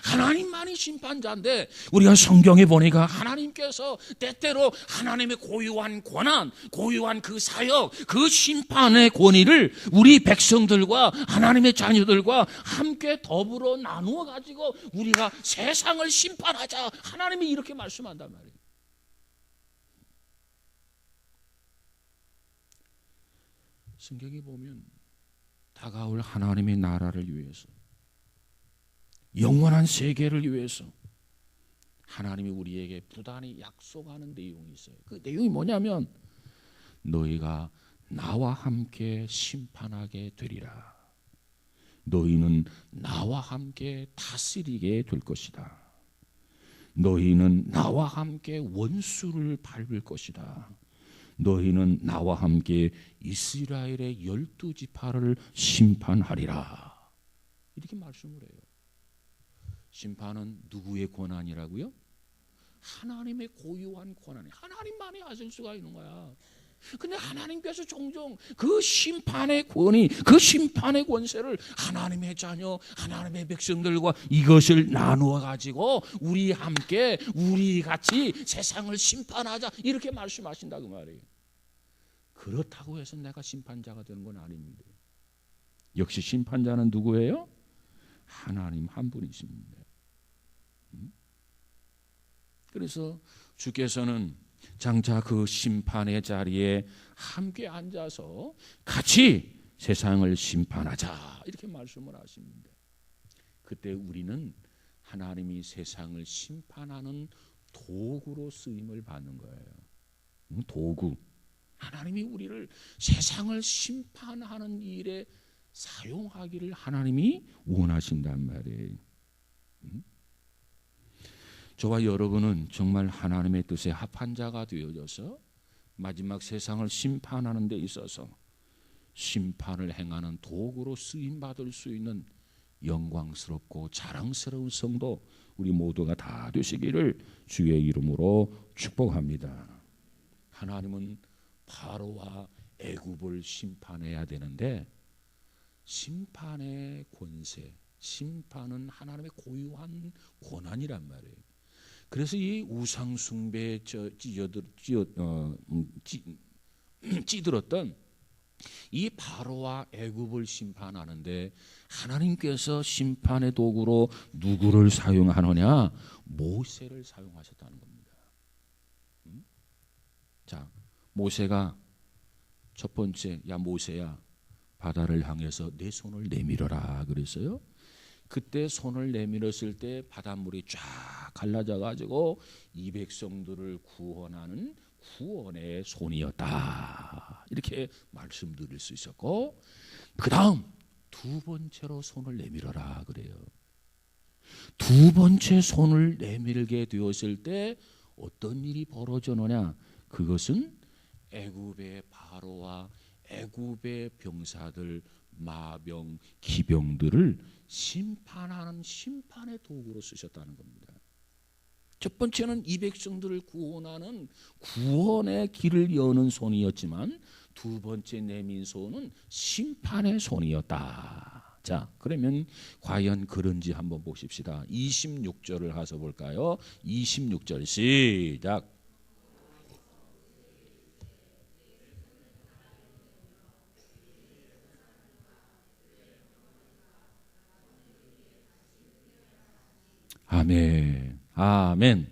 A: 하나님만이 심판자인데 우리가 성경에 보니까 하나님께서 때때로 하나님의 고유한 권한, 고유한 그 사역, 그 심판의 권위를 우리 백성들과 하나님의 자녀들과 함께 더불어 나누어 가지고 우리가 세상을 심판하자, 하나님이 이렇게 말씀한단 말이에요. 성경에 보면 다가올 하나님의 나라를 위해서, 영원한 세계를 위해서 하나님이 우리에게 부단히 약속하는 내용이 있어요. 그 내용이 뭐냐면 너희가 나와 함께 심판하게 되리라. 너희는 나와 함께 다스리게 될 것이다. 너희는 나와 함께 원수를 밟을 것이다. 너희는 나와 함께 이스라엘의 12지파를 심판하리라. 이렇게 말씀을 해요. 심판은 누구의 권한이라고요? 하나님의 고유한 권한이, 하나님만이 하실 수가 있는 거야. 근데 하나님께서 종종 그 심판의 권위, 그 심판의 권세를 하나님의 자녀, 하나님의 백성들과 이것을 나누어 가지고 우리 함께, 우리 같이 세상을 심판하자, 이렇게 말씀하신다 그 말이에요. 그렇다고 해서 내가 심판자가 되는 건 아닙니다. 역시 심판자는 누구예요? 하나님 한 분이십니다. 그래서 주께서는 장차 그 심판의 자리에 함께 앉아서 같이 세상을 심판하자, 이렇게 말씀을 하십니다. 그때 우리는 하나님이 세상을 심판하는 도구로 쓰임을 받는 거예요. 도구. 하나님이 우리를 세상을 심판하는 일에 사용하기를 하나님이 원하신단 말이에요. 저와 여러분은 정말 하나님의 뜻에 합한 자가 되어져서 마지막 세상을 심판하는 데 있어서 심판을 행하는 도구로 쓰임받을 수 있는 영광스럽고 자랑스러운 성도 우리 모두가 다 되시기를 주의 이름으로 축복합니다. 하나님은 바로와 애굽을 심판해야 되는데 심판의 권세, 심판은 하나님의 고유한 권한이란 말이에요. 그래서 이 우상 숭배에 찌들었던 이 바로와 애굽을 심판하는데 하나님께서 심판의 도구로 누구를 사용하느냐? 모세를 사용하셨다는 겁니다. 자, 모세가 첫 번째, 야 모세야, 바다를 향해서 내 손을 내밀어라 그랬어요. 그때 손을 내밀었을 때 바닷물이 쫙 갈라져 가지고 이 백성들을 구원하는 구원의 손이었다, 이렇게 말씀드릴 수 있었고, 그 다음 두 번째로 손을 내밀어라 그래요. 두 번째 손을 내밀게 되었을 때 어떤 일이 벌어졌느냐? 그것은 애굽의 바로와 애굽의 병사들, 마병, 기병들을 심판하는 심판의 도구로 쓰셨다는 겁니다. 첫 번째는 이 백성들을 구원하는 구원의 길을 여는 손이었지만 두 번째 내민 손은 심판의 손이었다. 자, 그러면 과연 그런지 한번 보십시다. 26절을 가서 볼까요? 26절 시작. 아멘. 아멘.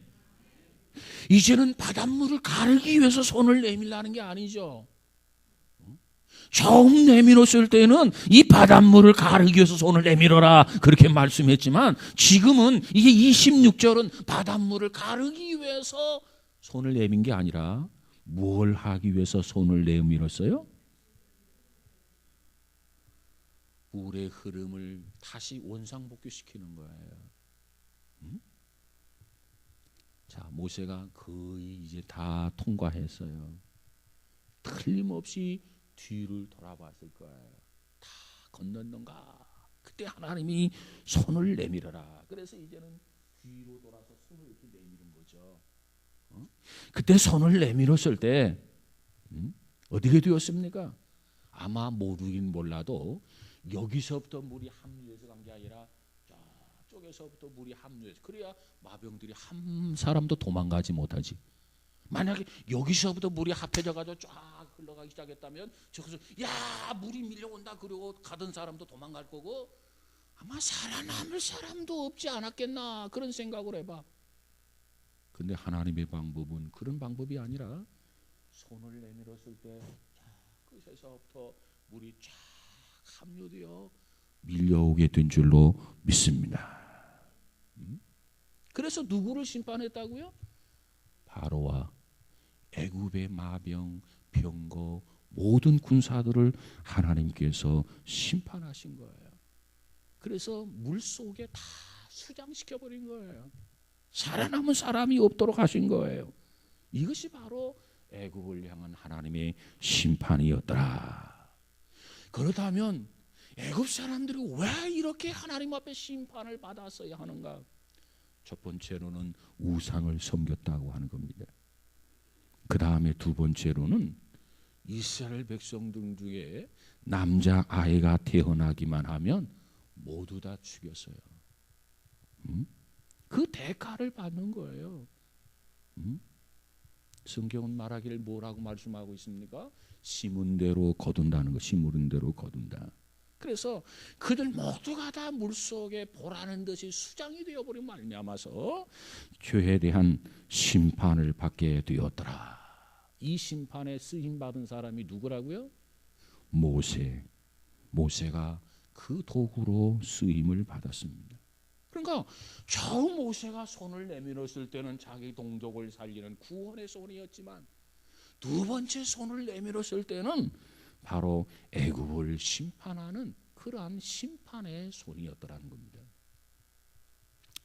A: 이제는 바닷물을 가르기 위해서 손을 내밀라는 게 아니죠. 처음 내밀었을 때는 이 바닷물을 가르기 위해서 손을 내밀어라 그렇게 말씀했지만, 지금은 이게 26절은 바닷물을 가르기 위해서 손을 내민 게 아니라 뭘 하기 위해서 손을 내밀었어요? 물의 흐름을 다시 원상복귀시키는 거예요. 자, 모세가 거의 이제 다 통과했어요. 틀림없이 뒤를 돌아봤을 거예요. 다 건넜는가? 그때 하나님이 손을 내밀어라. 그래서 이제는 뒤로 돌아서 손을 이렇게 내미는 거죠. 그때 손을 내밀었을 때 어떻게 되었습니까? 아마 모르긴 몰라도 여기서부터 물이 합류해서 간 게 아니라 저쪽에서부터 물이 합류해서, 그래야 마병들이 한 사람도 도망가지 못하지. 만약에 여기서부터 물이 합해져 가지고 쫙 흘러가기 시작했다면 저기서 야 물이 밀려온다 그러고 가던 사람도 도망갈 거고, 아마 살아남을 사람도 없지 않았겠나 그런 생각을 해봐. 근데 하나님의 방법은 그런 방법이 아니라 손을 내밀었을 때 끝에서부터 물이 쫙 합류되어 밀려오게 된 줄로 믿습니다. 그래서 누구를 심판했다고요? 바로와 애굽의 마병, 병거, 모든 군사들을 하나님께서 심판하신 거예요. 그래서 물속에 다 수장시켜버린 거예요. 살아남은 사람이 없도록 하신 거예요. 이것이 바로 애굽을 향한 하나님의 심판이었더라. 그렇다면 애굽 사람들이 왜 이렇게 하나님 앞에 심판을 받았어야 하는가? 첫 번째로는 우상을 섬겼다고 하는 겁니다. 그 다음에 두 번째로는 이스라엘 백성들 중에 남자 아이가 태어나기만 하면 모두 다 죽였어요. 그 대가를 받는 거예요. 성경은 말하기를 뭐라고 말씀하고 있습니까? 심은 대로 거둔다는 거, 심은 대로 거둔다. 그래서 그들 모두가 다 물속에 보라는 듯이 수장이 되어버린 말미암아서 죄에 대한 심판을 받게 되었더라. 이 심판에 쓰임받은 사람이 누구라고요? 모세가 그 도구로 쓰임을 받았습니다. 그러니까 처음 모세가 손을 내밀었을 때는 자기 동족을 살리는 구원의 손이었지만, 두 번째 손을 내밀었을 때는 바로 애굽을 심판하는 그러한 심판의 손이었더라는 겁니다.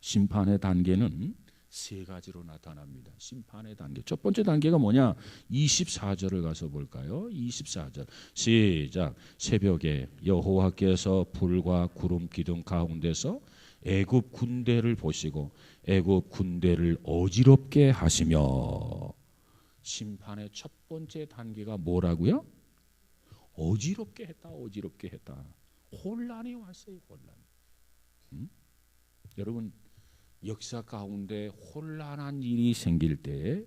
A: 심판의 단계는 세 가지로 나타납니다. 심판의 단계. 첫 번째 단계가 뭐냐? 24절을 가서 볼까요? 24절 시작. 새벽에 여호와께서 불과 구름 기둥 가운데서 애굽 군대를 보시고 애굽 군대를 어지럽게 하시며. 심판의 첫 번째 단계가 뭐라고요? 어지럽게 했다. 어지럽게 했다. 혼란이 왔어요. 혼란. 여러분, 역사 가운데 혼란한 일이 생길 때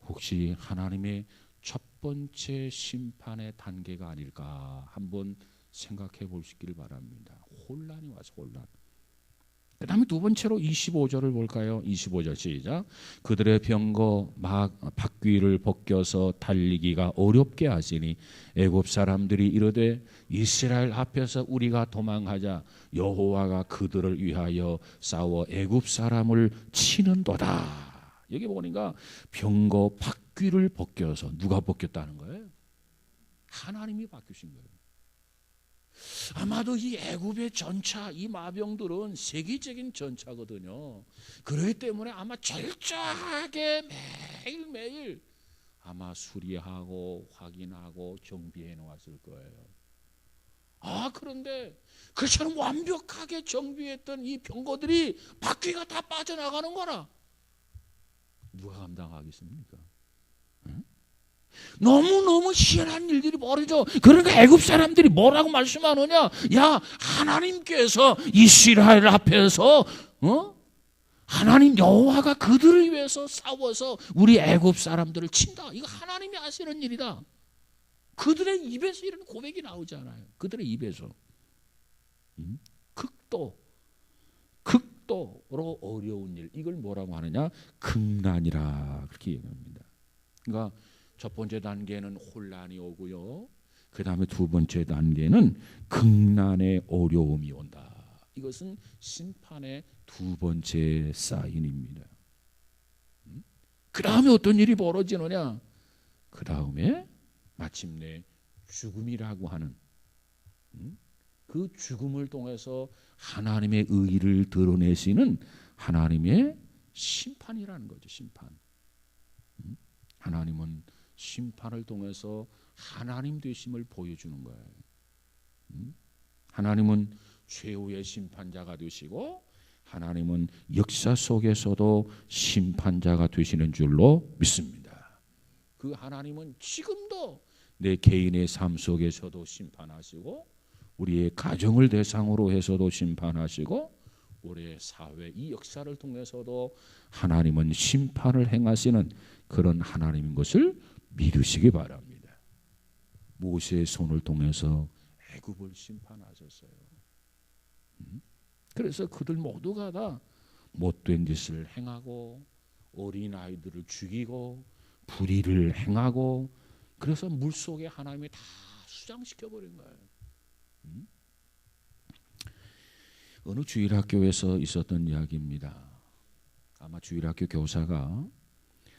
A: 혹시 하나님의 첫 번째 심판의 단계가 아닐까 한번 생각해 보시길 바랍니다. 혼란이 와서 혼란. 그 다음에 두 번째로 25절을 볼까요? 25절 시작. 그들의 병거 바퀴를 벗겨서 달리기가 어렵게 하시니 애굽 사람들이 이르되 이스라엘 앞에서 우리가 도망하자. 여호와가 그들을 위하여 싸워 애굽 사람을 치는도다. 여기 보니까 병거 바퀴를 벗겨서 누가 벗겼다는 거예요? 하나님이 바꾸신 거예요. 아마도 이 애굽의 전차, 이 마병들은 세계적인 전차거든요. 그렇기 때문에 아마 철저하게 매일매일 아마 수리하고 확인하고 정비해 놓았을 거예요. 그런데 그처럼 완벽하게 정비했던 이 병거들이 바퀴가 다 빠져나가는 거라. 누가 감당하겠습니까? 응? 너무너무 희한한 일들이 벌어져. 그러니까 애굽 사람들이 뭐라고 말씀하느냐? 야, 하나님께서 이스라엘 앞에서 하나님 여호와가 그들을 위해서 싸워서 우리 애굽 사람들을 친다. 이거 하나님이 하시는 일이다. 그들의 입에서 이런 고백이 나오잖아요. 그들의 입에서. 극도로 어려운 일, 이걸 뭐라고 하느냐? 극난이라 그렇게 얘기합니다. 그러니까 첫 번째 단계는 혼란이 오고요. 그 다음에 두 번째 단계는 극난의 어려움이 온다. 이것은 심판의 두 번째 사인입니다. 그 다음에 어떤 일이 벌어지느냐? 그 다음에 마침내 죽음이라고 하는 그 죽음을 통해서 하나님의 의의를 드러내시는 하나님의 심판이라는 거죠. 심판. 하나님은 심판을 통해서 하나님 되심을 보여주는 거예요. 하나님은 최후의 심판자가 되시고 하나님은 역사 속에서도 심판자가 되시는 줄로 믿습니다. 그 하나님은 지금도 내 개인의 삶 속에서도 심판하시고 우리의 가정을 대상으로 해서도 심판하시고 우리의 사회 이 역사를 통해서도 하나님은 심판을 행하시는 그런 하나님인 것을 믿으시기 바랍니다. 모세의 손을 통해서 애굽을 심판하셨어요. 그래서 그들 모두가 다 못된 짓을 행하고 어린 아이들을 죽이고 불의를 행하고 그래서 물속에 하나님이 다 수장시켜버린 거예요. 어느 주일학교에서 있었던 이야기입니다. 아마 주일학교 교사가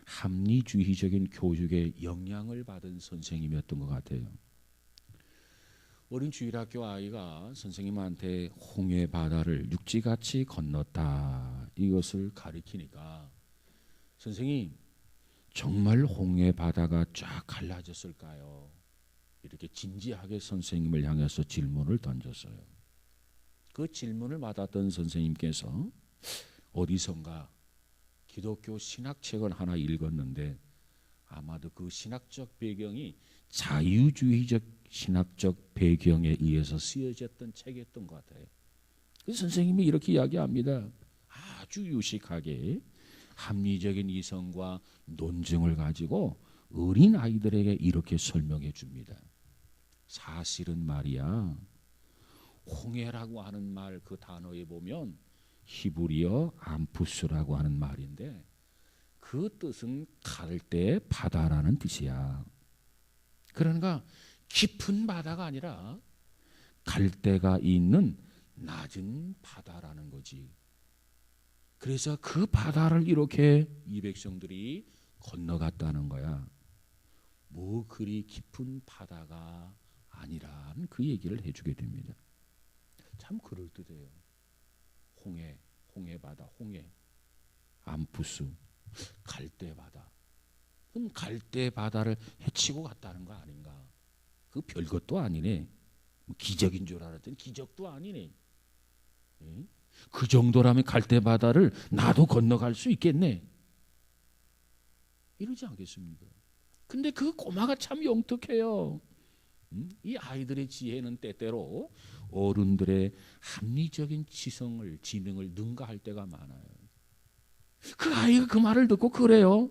A: 합리주의적인 교육에 영향을 받은 선생님이었던 것 같아요. 어린 주일학교 아이가 선생님한테 홍해 바다를 육지같이 건넜다 이것을 가리키니까 선생님 정말 홍해 바다가 쫙 갈라졌을까요? 이렇게 진지하게 선생님을 향해서 질문을 던졌어요. 그 질문을 받았던 선생님께서 어디선가 기독교 신학책을 하나 읽었는데 아마도 그 신학적 배경이 자유주의적 신학적 배경에 의해서 쓰여졌던 책이었던 것 같아요. 그 선생님이 이렇게 이야기합니다. 아주 유식하게 합리적인 이성과 논증을 가지고 어린 아이들에게 이렇게 설명해 줍니다. 사실은 말이야 홍해라고 하는 말 그 단어에 보면 히브리어 암푸스라고 하는 말인데 그 뜻은 갈대 바다라는 뜻이야. 그러니까 깊은 바다가 아니라 갈대가 있는 낮은 바다라는 거지. 그래서 그 바다를 이렇게 이 백성들이 건너갔다는 거야. 뭐 그리 깊은 바다가 아니란 그 얘기를 해주게 됩니다. 참 그럴듯해요. 홍해 바다, 홍해, 암푸스, 갈대 바다. 그럼 갈대 바다를 헤치고 갔다는 거 아닌가? 그 별것도 아니네. 기적인 줄 알았더니 기적도 아니네. 그 정도라면 갈대 바다를 나도 건너갈 수 있겠네. 이러지 않겠습니까? 근데 그 꼬마가 참 영특해요. 이 아이들의 지혜는 때때로 어른들의 합리적인 지능을 능가할 때가 많아요. 그 아이가 그 말을 듣고 그래요.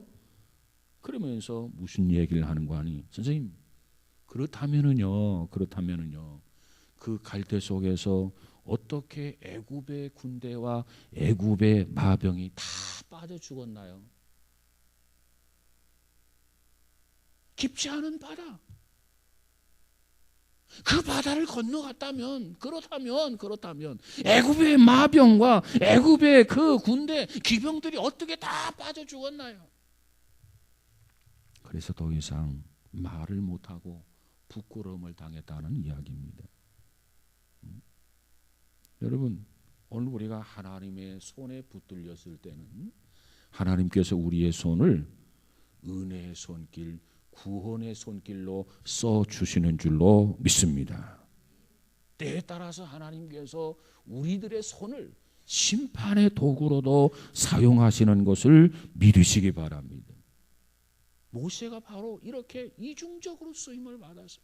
A: 그러면서 무슨 얘기를 하는 거 아니? 선생님, 그렇다면은요. 그 갈대 속에서 어떻게 애굽의 군대와 애굽의 마병이 다 빠져 죽었나요? 깊지 않은 바다. 그 바다를 건너갔다면 그렇다면 애굽의 마병과 애굽의 그 군대 기병들이 어떻게 다 빠져 죽었나요? 그래서 더 이상 말을 못하고 부끄러움을 당했다는 이야기입니다. 여러분 오늘 우리가 하나님의 손에 붙들렸을 때는 하나님께서 우리의 손을 은혜의 손길 구원의 손길로 써주시는 줄로 믿습니다. 때에 따라서 하나님께서 우리들의 손을 심판의 도구로도 사용하시는 것을 믿으시기 바랍니다. 모세가 바로 이렇게 이중적으로 쓰임을 받았어요.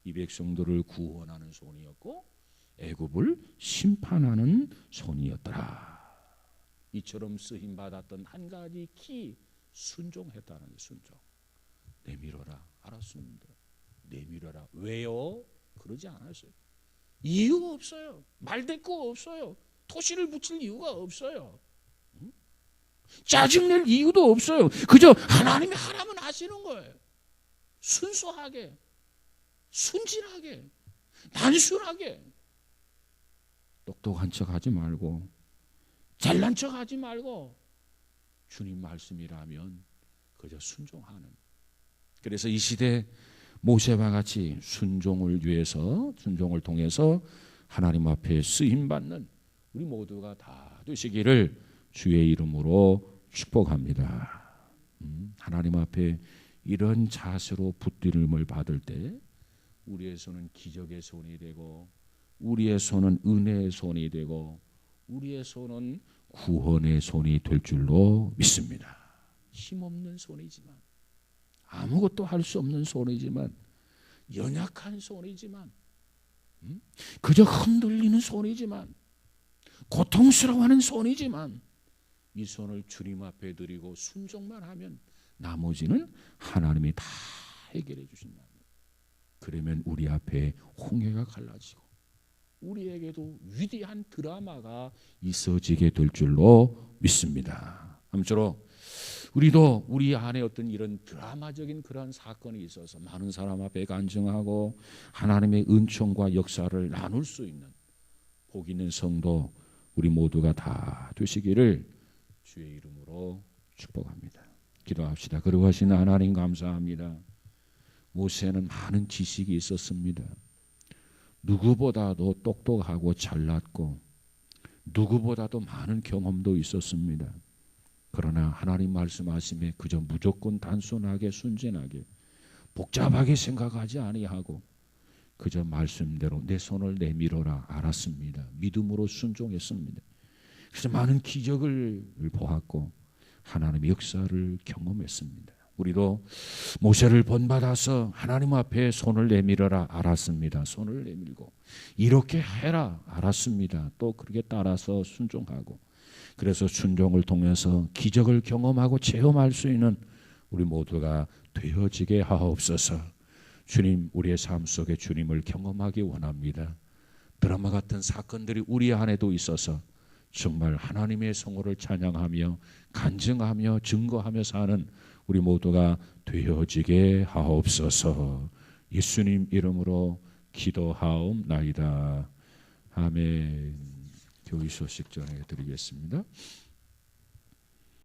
A: 이 백성들을 구원하는 손이었고 애굽을 심판하는 손이었더라. 이처럼 쓰임 받았던 한 가지 키 순종했다는 게 순종. 내밀어라. 알았습니다. 내밀어라. 왜요? 그러지 않았어요. 이유가 없어요. 말대꾸가 없어요. 토시를 붙일 이유가 없어요. 짜증낼 이유도 없어요. 그저 하나님이 하라면 하시는 거예요. 순수하게, 순진하게, 단순하게. 똑똑한 척하지 말고, 잘난 척하지 말고, 주님 말씀이라면 그저 순종하는. 그래서 이 시대 모세와 같이 순종을 위해서, 순종을 통해서 하나님 앞에 쓰임 받는 우리 모두가 다 되시기를 주의 이름으로 축복합니다. 하나님 앞에 이런 자세로 붙들림을 받을 때 우리의 손은 기적의 손이 되고, 우리의 손은 은혜의 손이 되고, 우리의 손은 구원의 손이 될 줄로 믿습니다. 힘없는 손이지만, 아무것도 할 수 없는 손이지만, 연약한 손이지만, 그저 흔들리는 손이지만, 고통스러워하는 손이지만, 이 손을 주님 앞에 드리고 순종만 하면 나머지는 하나님이 다 해결해 주신다. 그러면 우리 앞에 홍해가 갈라지고 우리에게도 위대한 드라마가 있어지게 될 줄로 믿습니다. 아무쪼록 우리도 우리 안에 어떤 이런 드라마적인 그런 사건이 있어서 많은 사람 앞에 간증하고 하나님의 은총과 역사를 나눌 수 있는 복 있는 성도 우리 모두가 다 되시기를 주의 이름으로 축복합니다. 기도합시다. 거룩하신 하나님 감사합니다. 모세는 많은 지식이 있었습니다. 누구보다도 똑똑하고 잘났고 누구보다도 많은 경험도 있었습니다. 그러나 하나님 말씀하심에 그저 무조건 단순하게 순진하게 복잡하게 생각하지 아니하고 그저 말씀대로 내 손을 내밀어라 알았습니다. 믿음으로 순종했습니다. 그래서 많은 기적을 보았고 하나님의 역사를 경험했습니다. 우리도 모세를 본받아서 하나님 앞에 손을 내밀어라 알았습니다. 손을 내밀고 이렇게 해라 알았습니다. 또 그렇게 따라서 순종하고 그래서 순종을 통해서 기적을 경험하고 체험할 수 있는 우리 모두가 되어지게 하옵소서. 주님, 우리의 삶 속에 주님을 경험하기 원합니다. 드라마 같은 사건들이 우리 안에도 있어서 정말 하나님의 성호를 찬양하며 간증하며 증거하며 사는 우리 모두가 되어지게 하옵소서. 예수님 이름으로 기도하옵나이다. 아멘. 교회 소식 전해드리겠습니다.